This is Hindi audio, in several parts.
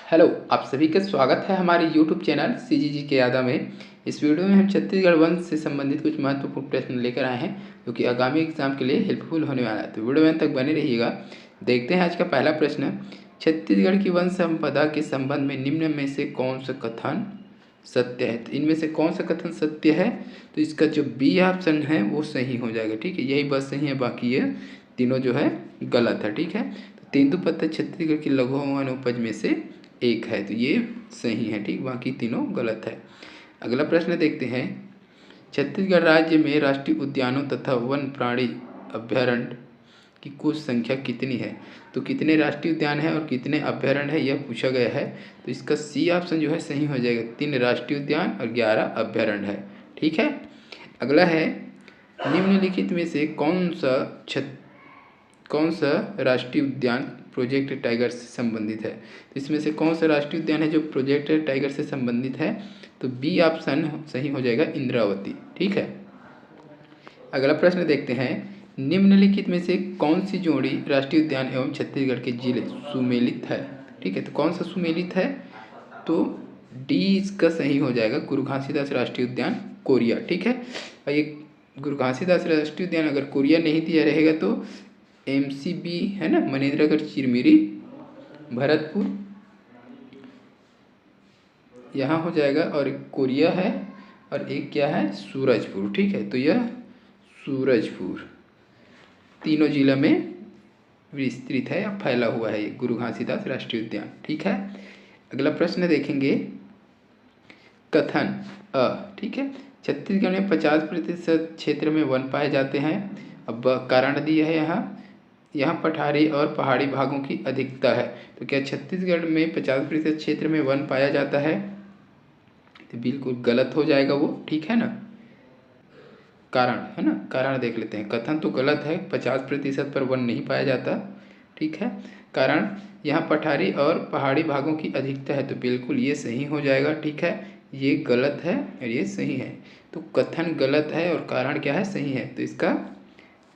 हेलो, आप सभी का स्वागत है हमारे यूट्यूब चैनल सीजीजी के यादा में। इस वीडियो में हम छत्तीसगढ़ वन से संबंधित कुछ महत्वपूर्ण प्रश्न लेकर आए हैं जो कि आगामी एग्जाम के लिए हेल्पफुल होने वाला है। तो वीडियो में तक बने रहिएगा। देखते हैं आज का पहला प्रश्न। छत्तीसगढ़ की वन संपदा के संबंध में निम्न में से कौन सा कथन सत्य है? तो इनमें से कौन सा कथन सत्य है? तो इसका जो बी ऑप्शन है वो सही हो जाएगा। ठीक है, यही बस सही है, बाकी ये तीनों जो है गलत है। ठीक है, तो तेंदुपत्ता छत्तीसगढ़ की लघु वन उपज में से एक है, तो ये सही है। ठीक, बाकी तीनों गलत है। अगला प्रश्न देखते हैं। छत्तीसगढ़ राज्य में राष्ट्रीय उद्यानों तथा वन प्राणी अभ्यारण्य की कुल संख्या कितनी है? तो कितने राष्ट्रीय उद्यान है और कितने अभ्यारण्य है यह पूछा गया है। तो इसका सी ऑप्शन जो है सही हो जाएगा। 3 राष्ट्रीय उद्यान और 11 अभ्यारण्य है। ठीक है, अगला है निम्नलिखित में से कौन सा राष्ट्रीय उद्यान प्रोजेक्ट टाइगर से संबंधित है? तो इसमें से कौन सा राष्ट्रीय उद्यान है जो प्रोजेक्ट टाइगर से संबंधित है? तो बी ऑप्शन सही हो जाएगा, इंद्रावती। ठीक है, अगला प्रश्न देखते हैं। निम्नलिखित में से कौन सी जोड़ी राष्ट्रीय उद्यान एवं छत्तीसगढ़ के जिले सुमेलित है? ठीक है, तो कौन सा सुमेलित है? तो डी इसका सही हो जाएगा, गुरु घासीदास राष्ट्रीय उद्यान कोरिया। ठीक है, और ये गुरु घासीदास राष्ट्रीय उद्यान अगर कोरिया नहीं दिया रहेगा तो MCB है ना, मनेन्द्रगढ़, चिरमिरी, भरतपुर यहाँ हो जाएगा, और एक कोरिया है और एक क्या है, सूरजपुर। ठीक है, तो यह सूरजपुर तीनों जिला में विस्तृत है या फैला हुआ है ये गुरु घासीदास राष्ट्रीय उद्यान। ठीक है, अगला प्रश्न देखेंगे। कथन अ, ठीक है, छत्तीसगढ़ में 50% क्षेत्र में वन पाए जाते हैं। अब कारण दिया है यहाँ पठारी और पहाड़ी भागों की अधिकता है। तो क्या छत्तीसगढ़ में 50% क्षेत्र में वन पाया जाता है? तो बिल्कुल गलत हो जाएगा वो। ठीक है ना, कारण है ना, कारण देख लेते हैं। कथन तो गलत है, 50% पर वन नहीं पाया जाता। ठीक है, कारण यहाँ पठारी और पहाड़ी भागों की अधिकता है, तो बिल्कुल ये सही हो जाएगा। ठीक है, ये गलत है और ये सही है। तो कथन गलत है और कारण क्या है, सही है। तो इसका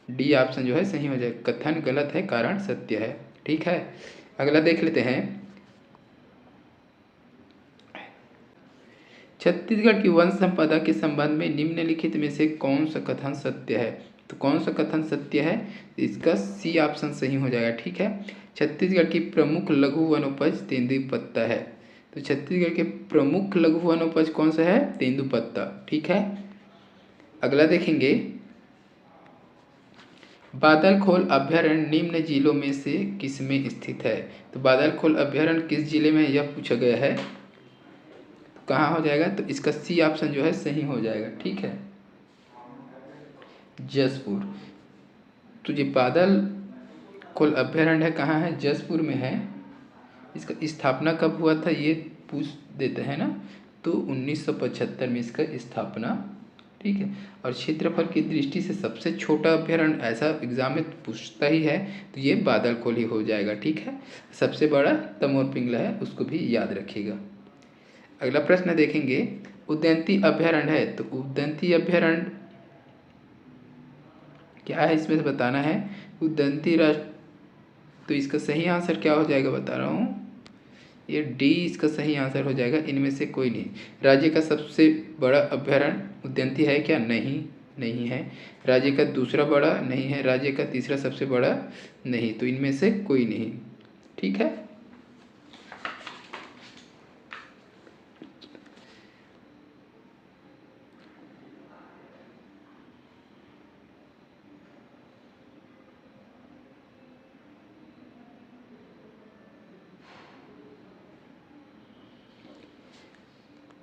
डी ऑप्शन जो है सही हो जाएगा। कथन गलत है, कारण सत्य है। ठीक है, अगला देख लेते हैं। छत्तीसगढ़ की वन संपदा के संबंध में निम्नलिखित में से कौन सा कथन सत्य है? तो कौन सा कथन सत्य है? इसका सी ऑप्शन सही हो जाएगा। ठीक है, छत्तीसगढ़ की प्रमुख लघु वनोपज तेंदुपत्ता है। तो छत्तीसगढ़ के प्रमुख लघु वनोपज कौन सा है? तेंदुपत्ता। ठीक है, अगला देखेंगे। बादलखोल अभ्यारण्य निम्न जिलों में से किस में स्थित है? तो बादलखोल अभ्यारण्य किस जिले में, यह पूछा गया है। तो कहाँ हो जाएगा? तो इसका सी ऑप्शन जो है सही हो जाएगा। ठीक है, जसपुर। तो ये बादलखोल अभ्यारण्य है, कहाँ है? जसपुर में है। इसका स्थापना कब हुआ था ये पूछ देते हैं ना, तो 1975 में इसका स्थापना। ठीक है, और क्षेत्रफल की दृष्टि से सबसे छोटा अभ्यारण्य, ऐसा एग्जाम में पूछता ही है, तो ये बादलखोल ही हो जाएगा। ठीक है, सबसे बड़ा तमोर पिंगला है, उसको भी याद रखिएगा। अगला प्रश्न देखेंगे। उदंती अभ्यारण्य है, तो उदंती अभ्यारण्य क्या है इसमें से बताना है। उदंती राष्ट्र, तो इसका सही आंसर क्या हो जाएगा बता रहा हूँ, ये डी इसका सही आंसर हो जाएगा। इनमें से कोई नहीं। राज्य का सबसे बड़ा अभ्यारण्य उदंती है क्या? नहीं, नहीं है। राज्य का दूसरा बड़ा नहीं है। राज्य का तीसरा सबसे बड़ा नहीं, तो इनमें से कोई नहीं। ठीक है,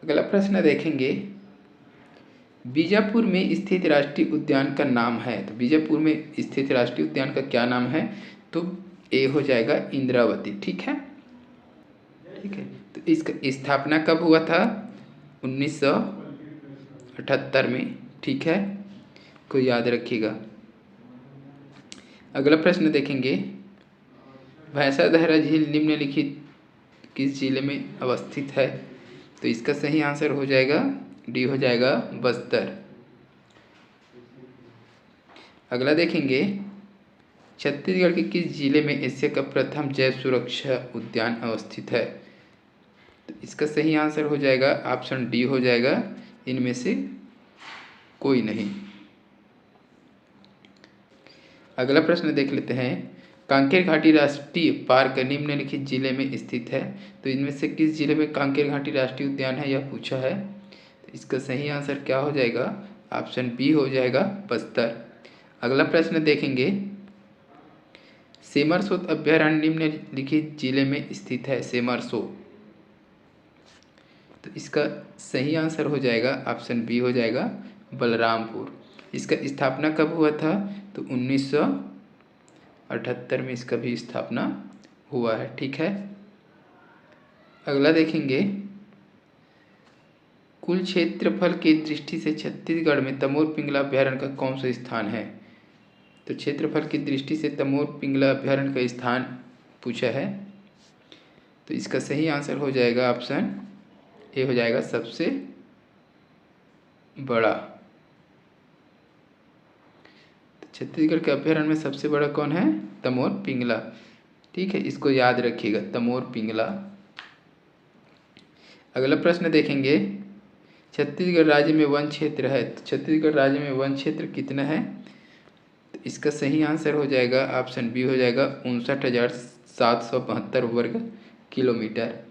अगला प्रश्न देखेंगे। बीजापुर में स्थित राष्ट्रीय उद्यान का नाम है। तो बीजापुर में स्थित राष्ट्रीय उद्यान का क्या नाम है? तो ए हो जाएगा, इंद्रावती। ठीक है, ठीक है, तो इसका स्थापना कब हुआ था? 1978 में। ठीक है, को याद रखिएगा। अगला प्रश्न देखेंगे। भैंसादहरा झील निम्नलिखित किस जिले में अवस्थित है? तो इसका सही आंसर हो जाएगा, डी हो जाएगा, बस्तर। अगला देखेंगे। छत्तीसगढ़ के किस जिले में एशिया का प्रथम जैव सुरक्षा उद्यान अवस्थित है? तो इसका सही आंसर हो जाएगा ऑप्शन डी हो जाएगा, इनमें से कोई नहीं। अगला प्रश्न देख लेते हैं। कांकेर घाटी राष्ट्रीय पार्क निम्नलिखित जिले में स्थित है, तो इनमें से किस जिले में कांकेर घाटी राष्ट्रीय उद्यान है, यह पूछा है। तो इसका सही आंसर क्या हो जाएगा, ऑप्शन बी हो जाएगा, बस्तर। अगला प्रश्न देखेंगे। सेमरसोत अभ्यारण्य निम्नलिखित जिले में स्थित है, सेमरसोत। तो इसका सही आंसर हो जाएगा ऑप्शन बी हो जाएगा, बलरामपुर। इसका स्थापना कब हुआ था, तो 1978 में इसका भी स्थापना हुआ है। ठीक है। अगला देखेंगे। कुल क्षेत्रफल की दृष्टि से छत्तीसगढ़ में तमोर पिंगला अभ्यारण्य का कौन सा स्थान है। तो क्षेत्रफल की दृष्टि से तमोर पिंगला अभ्यारण्य का स्थान पूछा है, तो इसका सही आंसर हो जाएगा ऑप्शन ए हो जाएगा, सबसे बड़ा। तो छत्तीसगढ़ के अभ्यारण्य में सबसे बड़ा कौन है, तमोर पिंगला। ठीक है, इसको याद रखिएगा, तमोर पिंगला। अगला प्रश्न देखेंगे। छत्तीसगढ़ राज्य में वन क्षेत्र है, तो छत्तीसगढ़ राज्य में वन क्षेत्र कितना है। तो इसका सही आंसर हो जाएगा ऑप्शन बी हो जाएगा, 59,772 वर्ग किलोमीटर।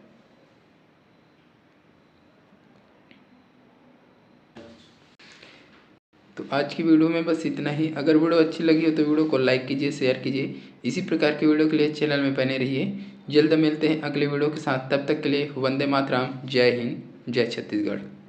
तो आज की वीडियो में बस इतना ही। अगर वीडियो अच्छी लगी हो तो वीडियो को लाइक कीजिए, शेयर कीजिए। इसी प्रकार की वीडियो के लिए चैनल में बने रहिए। जल्द मिलते हैं अगले वीडियो के साथ, तब तक के लिए वंदे मातरम। जय हिंद, जय छत्तीसगढ़।